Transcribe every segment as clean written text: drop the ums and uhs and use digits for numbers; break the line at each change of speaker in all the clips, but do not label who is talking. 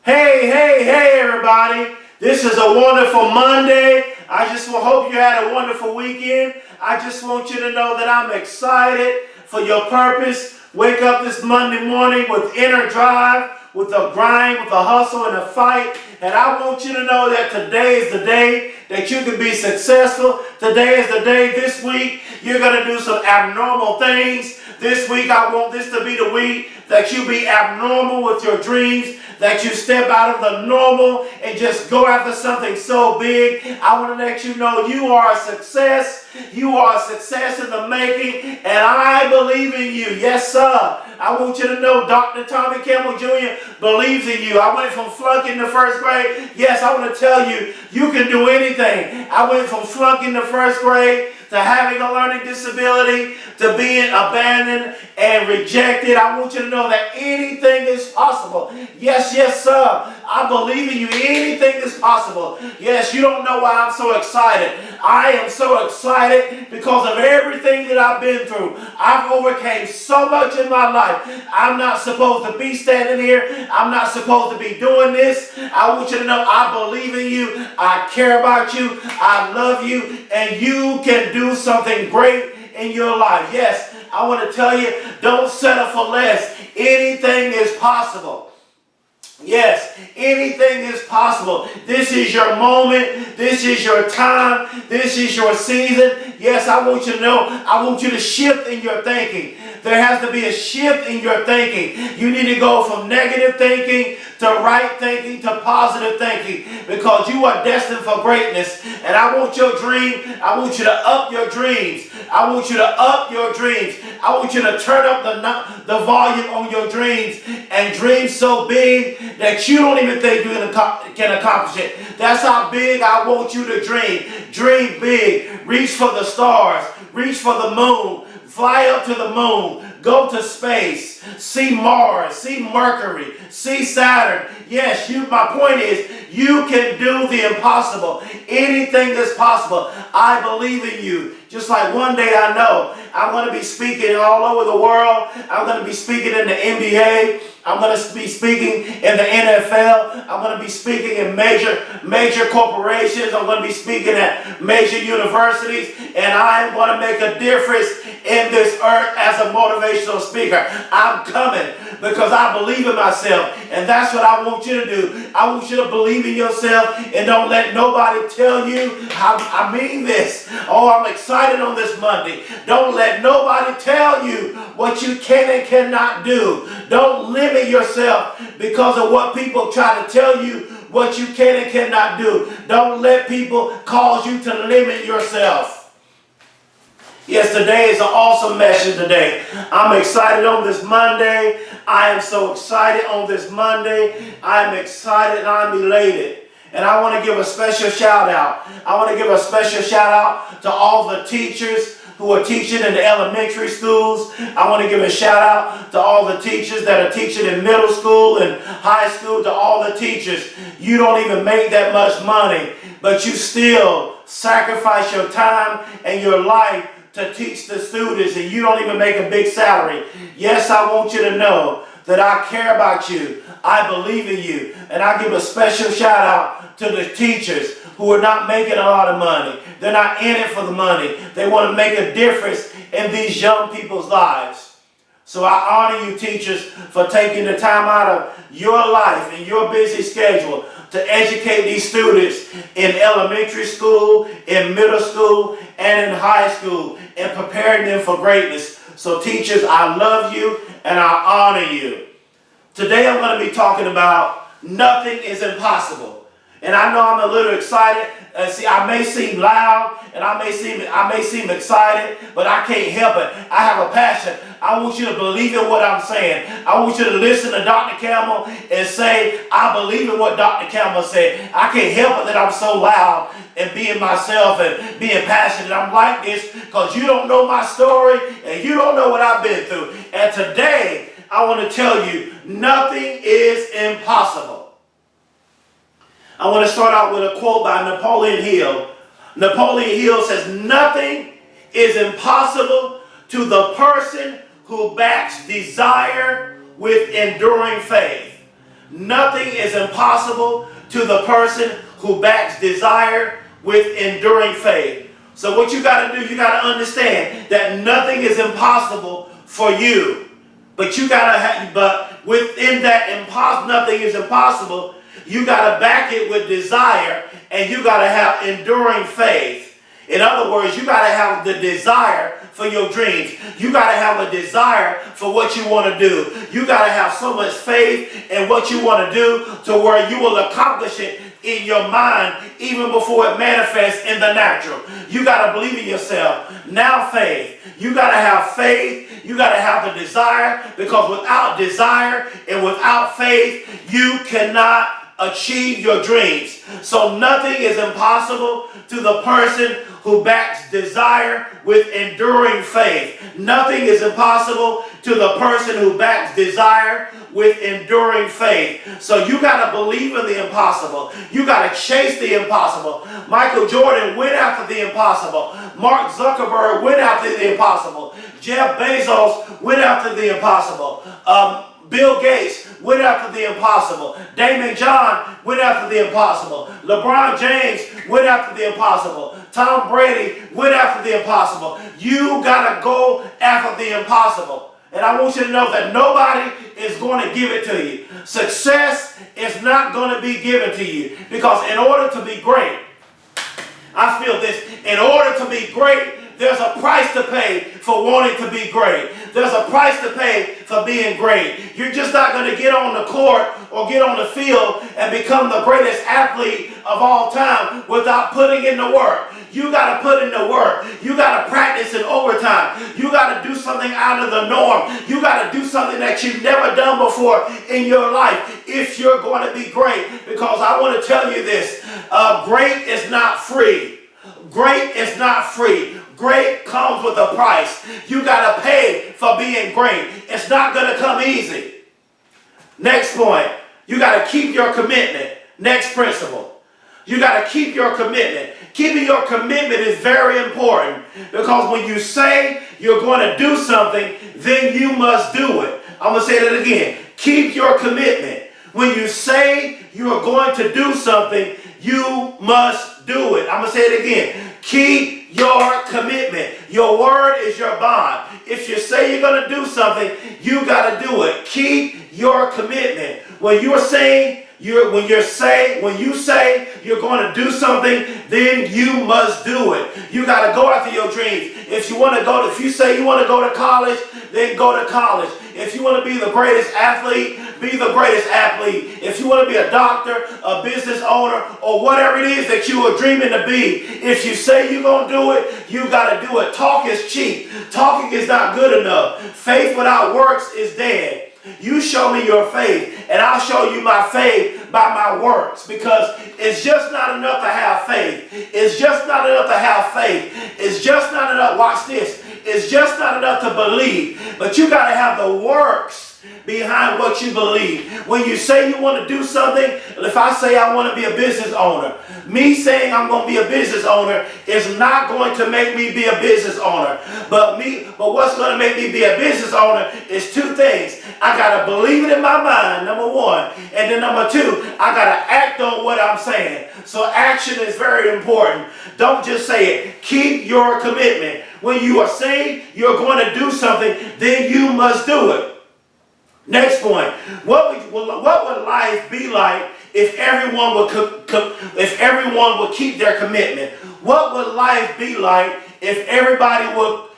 Hey, everybody. This is a wonderful Monday. I just hope you had a wonderful weekend. I just want you to know that I'm excited for your purpose. Wake up this Monday morning with inner drive, with a grind, with a hustle and a fight. And I want you to know that today is the day that you can be successful. Today is the day this week you're going to do some abnormal things. This week I want this to be the week that you be abnormal with your dreams, that you step out of the normal and just go after something so big. I want to let you know you are a success. You are a success in the making, and I believe in you. Yes, sir. I want you to know Dr. Tommy Campbell Jr. believes in you. I went from flunking the first grade. Yes, I want to tell you, you can do anything. I went from flunking the first grade to having a learning disability, to being abandoned and rejected. I want you to know that anything is possible. Yes, sir. I believe in you. Anything is possible. Yes, you don't know why I'm so excited. I am so excited because of everything that I've been through. I've overcame so much in my life. I'm not supposed to be standing here. I'm not supposed to be doing this. I want you to know I believe in you. I care about you. I love you. And you can do something great in your life. Yes, I want to tell you, don't settle for less. Anything is possible. Yes, anything is possible. This is your moment. This is your time. This is your season. Yes, I want you to know, I want you to shift in your thinking. There has to be a shift in your thinking. You need to go from negative thinking to right thinking to positive thinking, because you are destined for greatness. And I want your dream. I want you to up your dreams. I want you to up your dreams. I want you to turn up the volume on your dreams and dream so big that you don't even think you can accomplish it. That's how big I want you to dream. Dream big. Reach for the stars. Reach for the moon. Fly up to the moon. Go to space. See Mars. See Mercury. See Saturn. Yes, my point is, you can do the impossible. Anything is possible. I believe in you. Just like one day I know I'm going to be speaking all over the world. I'm going to be speaking in the NBA. I'm going to be speaking in the NFL. I'm going to be speaking in major corporations. I'm going to be speaking at major universities. And I am going to make a difference in this earth as a motivational speaker. I'm coming because I believe in myself. And that's what I want you to do. I want you to believe in yourself and don't let nobody tell you. I mean this. Oh, I'm excited on this Monday. Don't let nobody tell you what you can and cannot do. Don't limit yourself because of what people try to tell you what you can and cannot do. Don't let people cause you to limit yourself. Yes, today is an awesome message today. I'm excited on this Monday. I am so excited on this Monday. I'm excited and I'm elated. And I want to give a special shout out. I want to give a special shout out to all the teachers who are teaching in the elementary schools. I want to give a shout out to all the teachers that are teaching in middle school and high school, to all the teachers. You don't even make that much money, but you still sacrifice your time and your life to teach the students, and you don't even make a big salary. Yes, I want you to know that I care about you. I believe in you. And I give a special shout out to the teachers who are not making a lot of money. They're not in it for the money. They want to make a difference in these young people's lives. So I honor you, teachers, for taking the time out of your life and your busy schedule to educate these students in elementary school, in middle school, and in high school, and preparing them for greatness. So teachers, I love you and I honor you. Today I'm going to be talking about nothing is impossible. And I know I'm a little excited. See, I may seem loud and I may seem excited, but I can't help it. I have a passion. I want you to believe in what I'm saying. I want you to listen to Dr. Campbell and say, I believe in what Dr. Campbell said. I can't help it that I'm so loud and being myself and being passionate. I'm like this because you don't know my story and you don't know what I've been through. And today, I want to tell you, nothing is impossible. I want to start out with a quote by Napoleon Hill. Napoleon Hill says, nothing is impossible to the person who backs desire with enduring faith. Nothing is impossible to the person who backs desire with enduring faith. So what you got to do, you got to understand that nothing is impossible for you. But you got to have, but within that nothing is impossible, you got to back it with desire, and you got to have enduring faith. In other words, you got to have the desire for your dreams. You got to have a desire for what you want to do. You got to have so much faith in what you want to do to where you will accomplish it in your mind even before it manifests in the natural. You got to believe in yourself. Now faith. You got to have faith. You got to have the desire, because without desire and without faith, you cannot achieve your dreams. So nothing is impossible to the person who backs desire with enduring faith. Nothing is impossible to the person who backs desire with enduring faith. So you got to believe in the impossible. You got to chase the impossible. Michael Jordan went after the impossible. Mark Zuckerberg went after the impossible. Jeff Bezos went after the impossible. Bill Gates went after the impossible. Damon John went after the impossible. LeBron James went after the impossible. Tom Brady went after the impossible. You got to go after the impossible. And I want you to know that nobody is going to give it to you. Success is not going to be given to you, because in order to be great, I feel this, in order to be great, there's a price to pay for wanting to be great. There's a price to pay for being great. You're just not going to get on the court or get on the field and become the greatest athlete of all time without putting in the work. You got to put in the work. You got to practice in overtime. You got to do something out of the norm. You got to do something that you've never done before in your life if you're going to be great. Because I want to tell you this, great is not free. Great is not free. Great comes with a price. You got to pay for being great. It's not going to come easy. Next point, you got to keep your commitment. Next principle, you got to keep your commitment. Keeping your commitment is very important, because when you say you're going to do something, then you must do it. I'm going to say that again. Keep your commitment. When you say you're going to do something, you must do it. I'm going to say it again. Keep your commitment. Your word is your bond. If you say you're going to do something, you got to do it. Keep your commitment. When you say you're going to do something, then you must do it. You got to go after your dreams. If you say you want to go to college, then go to college. If you want to be the greatest athlete, be the greatest athlete. If you want to be a doctor, a business owner, or whatever it is that you are dreaming to be, if you say you're going to do it, you got to do it. Talk is cheap. Talking is not good enough. Faith without works is dead. You show me your faith, and I'll show you my faith by my works, because it's just not enough to have faith. It's just not enough to have faith. It's just not enough. Watch this. It's just not enough to believe, but you got to have the works behind what you believe. When you say you want to do something, if I say I want to be a business owner, me saying I'm going to be a business owner is not going to make me be a business owner. But what's going to make me be a business owner is two things. I got to believe it in my mind, number one. And then number two, I got to act on what I'm saying. So action is very important. Don't just say it. Keep your commitment. When you are saying you're going to do something, then you must do it. Next point, what would life be like if everyone would keep their commitment? What would life be like if everybody would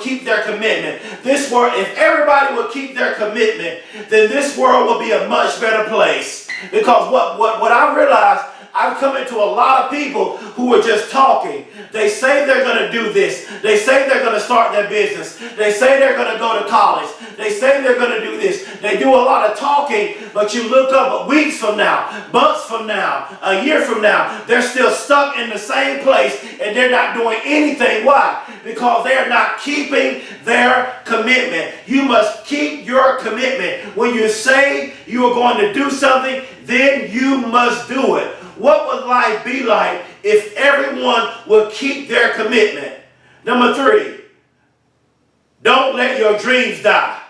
keep their commitment? If everybody would keep their commitment, then this world would be a much better place. Because what I realized, I've come into a lot of people who are just talking. They say they're going to do this. They say they're going to start their business. They say they're going to go to college. They say they're going to do this. They do a lot of talking, but you look up weeks from now, months from now, a year from now, they're still stuck in the same place, and they're not doing anything. Why? Because they're not keeping their commitment. You must keep your commitment. When you say you are going to do something, then you must do it. What would life be like if everyone would keep their commitment? Number three, don't let your dreams die.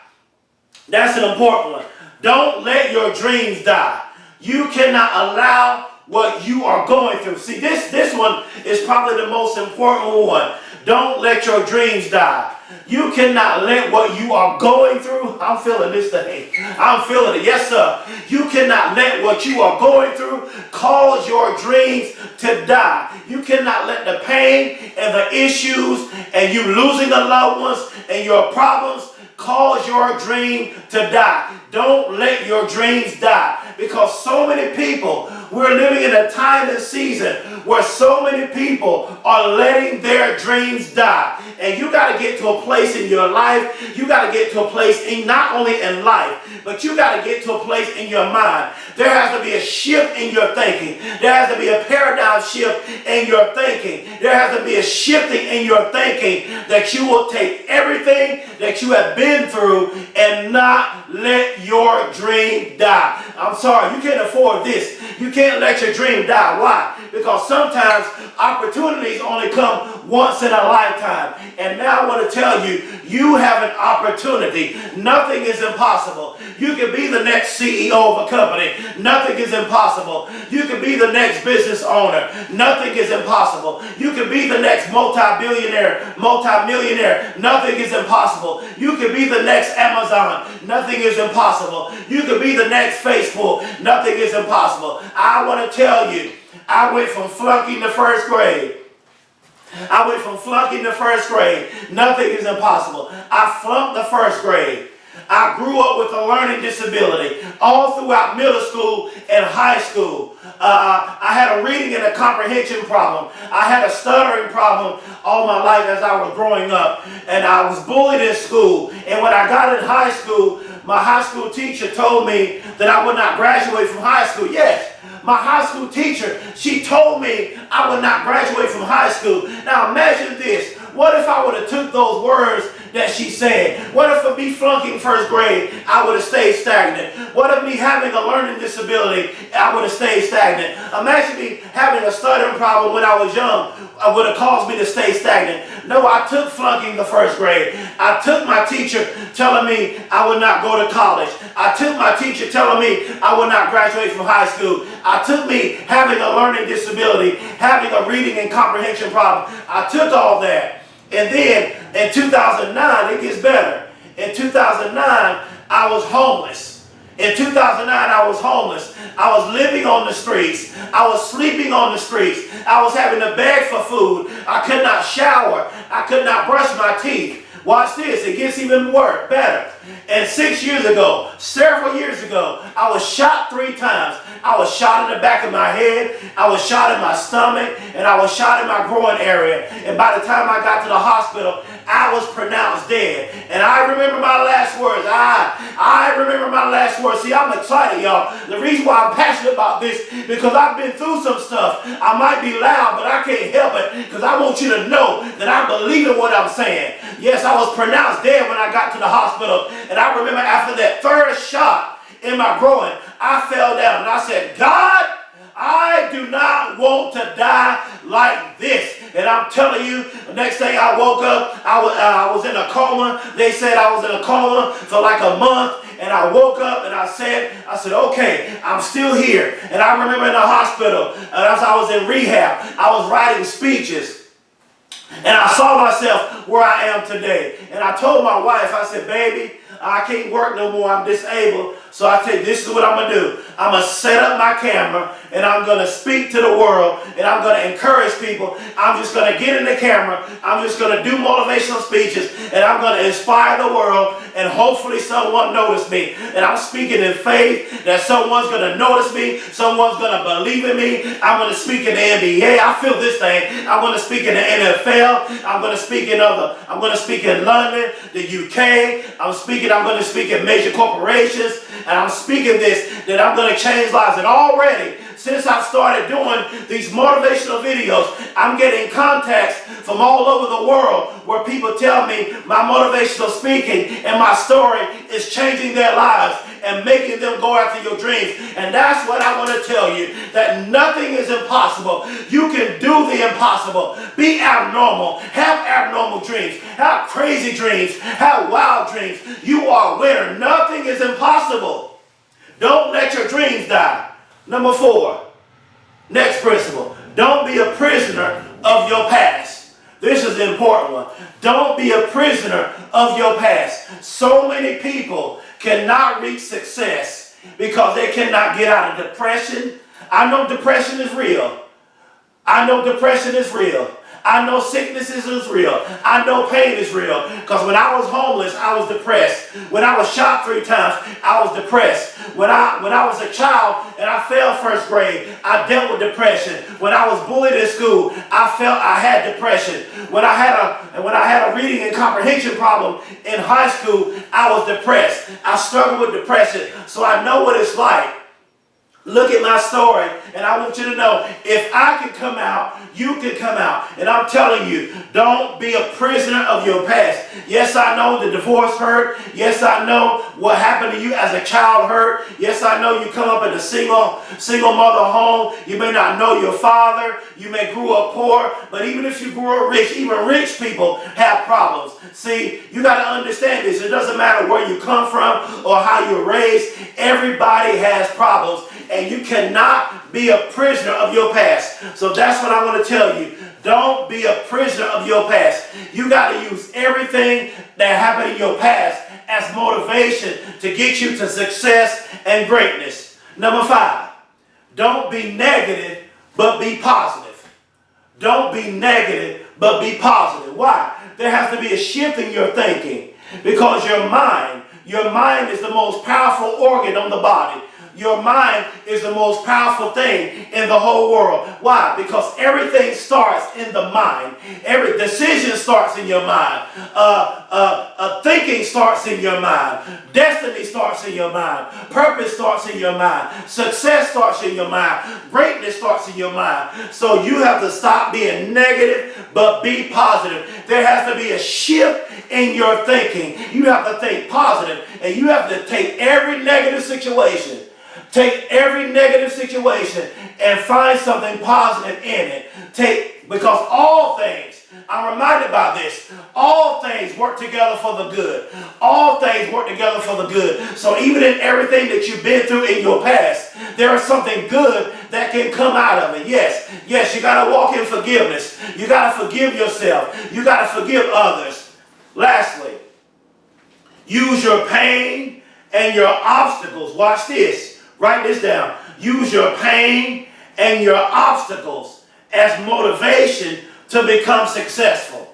That's an important one. Don't let your dreams die. You cannot allow what you are going through. See, this one is probably the most important one. Don't let your dreams die. You cannot let what you are going through, I'm feeling this thing. I'm feeling it. Yes, sir. You cannot let what you are going through cause your dreams to die. You cannot let the pain and the issues and you losing the loved ones and your problems cause your dream to die. Don't let your dreams die. Because so many people, we're living in a time and season where so many people are letting their dreams die. And you got to get to a place in your life. You got to get to a place in not only in life, but you got to get to a place in your mind. There has to be a shift in your thinking. There has to be a paradigm shift in your thinking. There has to be a shifting in your thinking that you will take everything that you have been through and not let your dream die. I'm sorry, you can't afford this. You can't let your dream die. Why? Because sometimes opportunities only come once in a lifetime. And now I want to tell you, you have an opportunity. Nothing is impossible. You can be the next CEO of a company. Nothing is impossible. You can be the next business owner. Nothing is impossible. You can be the next multi-millionaire. Nothing is impossible. You can be the next Amazon. Nothing is impossible. You can be the next Facebook. Nothing is impossible. I want to tell you, I went from flunking the first grade. Nothing is impossible. I flunked the first grade. I grew up with a learning disability all throughout middle school and high school. I had a reading and a comprehension problem. I had a stuttering problem all my life as I was growing up. And I was bullied in school. And when I got in high school, my high school teacher told me that I would not graduate from high school. Yes. My high school teacher, she told me I would not graduate from high school. Now imagine this. What if I would have took those words that she said? What if for me flunking first grade, I would have stayed stagnant? What if me having a learning disability, I would have stayed stagnant? Imagine me having a stuttering problem when I was young, would have caused me to stay stagnant. No, I took flunking the first grade. I took my teacher telling me I would not go to college. I took my teacher telling me I would not graduate from high school. I took me having a learning disability, having a reading and comprehension problem. I took all that. And then in 2009, it gets better. In 2009, I was homeless. In 2009, I was homeless. I was living on the streets. I was sleeping on the streets. I was having to beg for food. I could not shower. I could not brush my teeth. Watch this, it gets even worse, better. And 6 years ago, several years ago, I was shot 3 times. I was shot in the back of my head, I was shot in my stomach, and I was shot in my groin area. And by the time I got to the hospital, I was pronounced dead. And I remember my last words. I remember my last words. See, I'm excited, y'all. The reason why I'm passionate about this, because I've been through some stuff. I might be loud, but I can't help it, because I want you to know that I believe in what I'm saying. Yes, I was pronounced dead when I got to the hospital. And I remember after that 3rd shot in my groin, I fell down and I said, God, I do not want to die like this. And I'm telling you, the next day I woke up, I was in a coma. They said I was in a coma for like a month. And I woke up and I said, okay, I'm still here. And I remember in the hospital, as I was in rehab, I was writing speeches. And I saw myself where I am today. And I told my wife, I said, baby, I can't work no more. I'm disabled. So I tell you, this is what I'm going to do. I'm going to set up my camera and I'm going to speak to the world and I'm going to encourage people. I'm just going to get in the camera. I'm just going to do motivational speeches and I'm going to inspire the world and hopefully someone notice me. And I'm speaking in faith that someone's going to notice me. Someone's going to believe in me. I'm going to speak in the NBA. I feel this thing. I'm going to speak in the NFL. I'm going to speak in London, the UK. I'm going to speak in major corporations. And I'm speaking this, that I'm going to change lives. And already, since I started doing these motivational videos, I'm getting contacts from all over the world where people tell me my motivational speaking and my story is changing their lives and making them go after your dreams. And that's what I want to tell you, that nothing is impossible. You can do the impossible. Be abnormal. Have abnormal dreams. Have crazy dreams. Have wild dreams. You are a winner. Nothing is impossible. Don't let your dreams die. Number 4, next principle. Don't be a prisoner of your past. This is the important one. Don't be a prisoner of your past. So many people cannot reach success because they cannot get out of depression. I know depression is real. I know depression is real. I know sickness is real. I know pain is real. Because when I was homeless, I was depressed. When I was shot 3 times, I was depressed. When I was a child and I failed first grade, I dealt with depression. When I was bullied in school, I felt I had depression. When I had a reading and comprehension problem in high school, I was depressed. I struggled with depression. So I know what it's like. Look at my story, and I want you to know, if I can come out, you can come out. And I'm telling you, don't be a prisoner of your past. Yes, I know the divorce hurt. Yes, I know what happened to you as a child hurt. Yes, I know you come up in a single mother home. You may not know your father. You may grew up poor, but even if you grew up rich, even rich people have problems. See, you got to understand this. It doesn't matter where you come from or how you're raised. Everybody has problems. And you cannot be a prisoner of your past. So that's what I want to tell you. Don't be a prisoner of your past. You got to use everything that happened in your past as motivation to get you to success and greatness. Number 5, don't be negative, but be positive. Don't be negative, but be positive. Why? There has to be a shift in your thinking, because your mind is the most powerful organ on the body. Your mind is the most powerful thing in the whole world. Why? Because everything starts in the mind. Every decision starts in your mind. Thinking starts in your mind. Destiny starts in your mind. Purpose starts in your mind. Success starts in your mind. Greatness starts in your mind. So you have to stop being negative, but be positive. There has to be a shift in your thinking. You have to think positive, and you have to take every negative situation. Take every negative situation and find something positive in it. Because all things, I'm reminded by this, all things work together for the good. All things work together for the good. So even in everything that you've been through in your past, there is something good that can come out of it. Yes, you got to walk in forgiveness. You got to forgive yourself. You got to forgive others. Lastly, use your pain and your obstacles. Watch this. Write this down. Use your pain and your obstacles as motivation to become successful.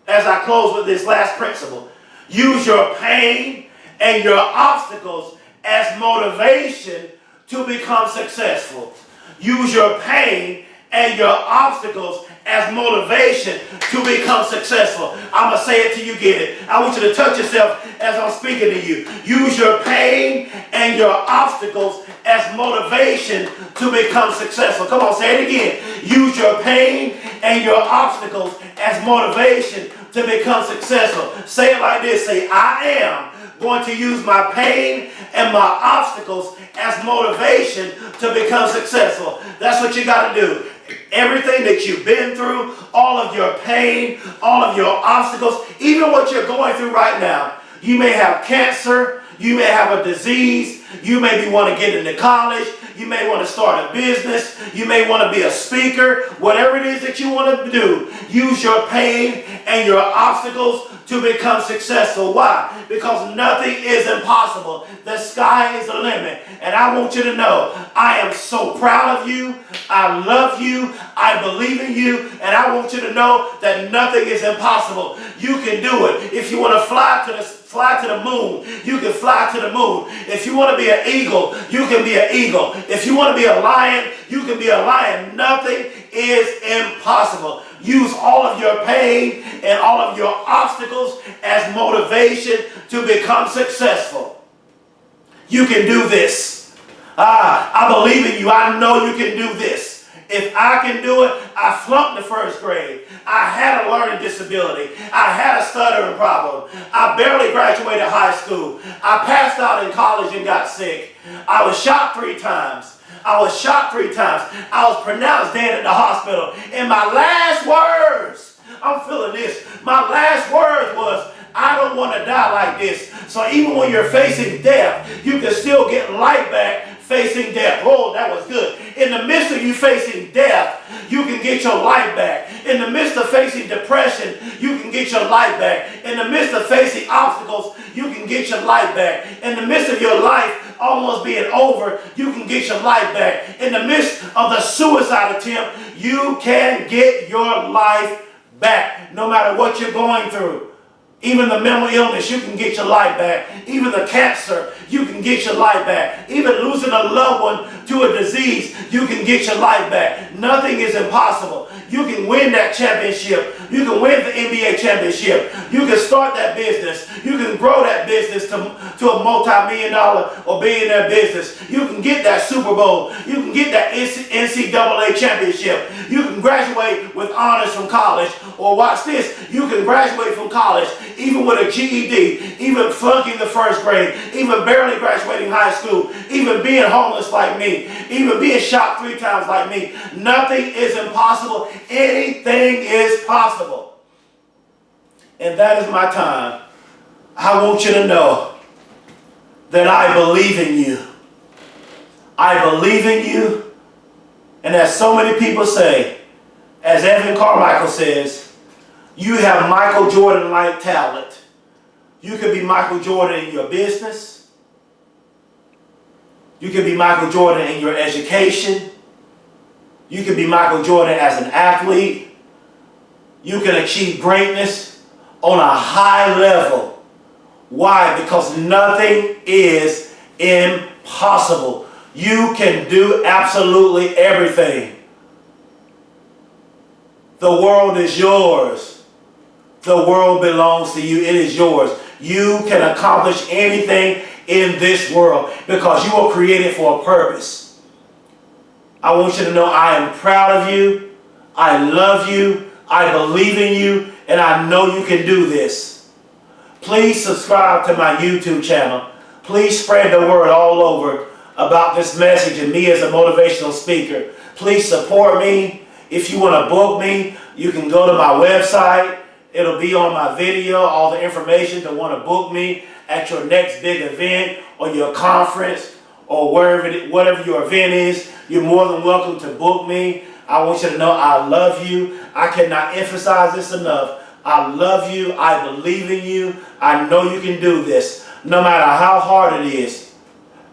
As I close with this last principle, use your pain and your obstacles as motivation to become successful. Use your pain and your obstacles as motivation to become successful. I'm going to say it till you get it. I want you to touch yourself as I'm speaking to you. Use your pain and your obstacles as motivation to become successful. Come on, say it again. Use your pain and your obstacles as motivation to become successful. Say it like this. Say, I am going to use my pain and my obstacles as motivation to become successful. That's what you got to do. Everything that you've been through, all of your pain, all of your obstacles, even what you're going through right now. You may have cancer, you may have a disease, you may want to get into college, you may want to start a business, you may want to be a speaker, whatever it is that you want to do, use your pain and your obstacles to become successful. Why? Because nothing is impossible. The sky is the limit. And I want you to know, I am so proud of you. I love you. I believe in you. And I want you to know that nothing is impossible. You can do it. If you want to fly to the moon, you can fly to the moon. If you want to be an eagle, you can be an eagle. If you want to be a lion, you can be a lion. Nothing is impossible. Use all of your pain and all of your obstacles as motivation to become successful. You can do this. I believe in you. I know you can do this. If I can do it, I flunked the first grade. I had a learning disability. I had a stuttering problem. I barely graduated high school. I passed out in college and got sick. I was shot 3 times. I was pronounced dead in the hospital. And my last words, I'm feeling this, my last words was, I don't want to die like this. So even when you're facing death, you can still get life back facing death. Oh, that was good. In the midst of you facing death, you can get your life back. In the midst of facing depression, you can get your life back. In the midst of facing obstacles, you can get your life back. In the midst of your life almost being over, you can get your life back. In the midst of the suicide attempt, you can get your life back. No matter what you're going through. Even the mental illness, you can get your life back. Even the cancer, you can get your life back. Even losing a loved one to a disease, you can get your life back. Nothing is impossible. You can win that championship. You can win the NBA championship. You can start that business. You can grow that business to a multi-million dollar or billionaire business. You can get that Super Bowl. You can get that NCAA championship. You can graduate with honors from college. Or watch this, you can graduate from college even with a GED, even flunking the first grade, even barely graduating high school, even being homeless like me, even being shot 3 times like me. Nothing is impossible. Anything is possible. And that is my time. I want you to know that I believe in you. I believe in you. And as so many people say, as Evan Carmichael says, you have Michael Jordan-like talent. You could be Michael Jordan in your business. You could be Michael Jordan in your education. You could be Michael Jordan as an athlete. You can achieve greatness on a high level. Why? Because nothing is impossible. You can do absolutely everything. The world is yours. The world belongs to you. It is yours. You can accomplish anything in this world because you were created for a purpose. I want you to know I am proud of you. I love you. I believe in you. And I know you can do this. Please subscribe to my YouTube channel. Please spread the word all over about this message and me as a motivational speaker. Please support me. If you want to book me, you can go to my website. It'll be on my video, all the information to want to book me at your next big event or your conference or whatever your event is. You're more than welcome to book me. I want you to know I love you. I cannot emphasize this enough. I love you. I believe in you. I know you can do this, no matter how hard it is.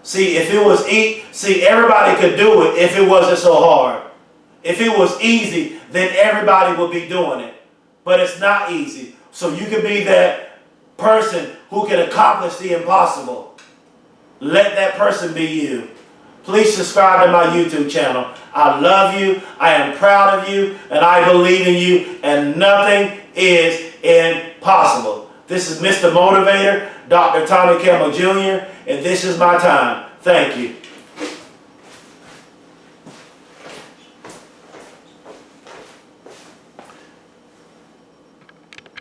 See, everybody could do it if it wasn't so hard. If it was easy, then everybody would be doing it. But it's not easy. So you can be that person who can accomplish the impossible. Let that person be you. Please subscribe to my YouTube channel. I love you. I am proud of you. And I believe in you. And nothing is impossible. This is Mr. Motivator, Dr. Tommy Campbell Jr. And this is my time. Thank you.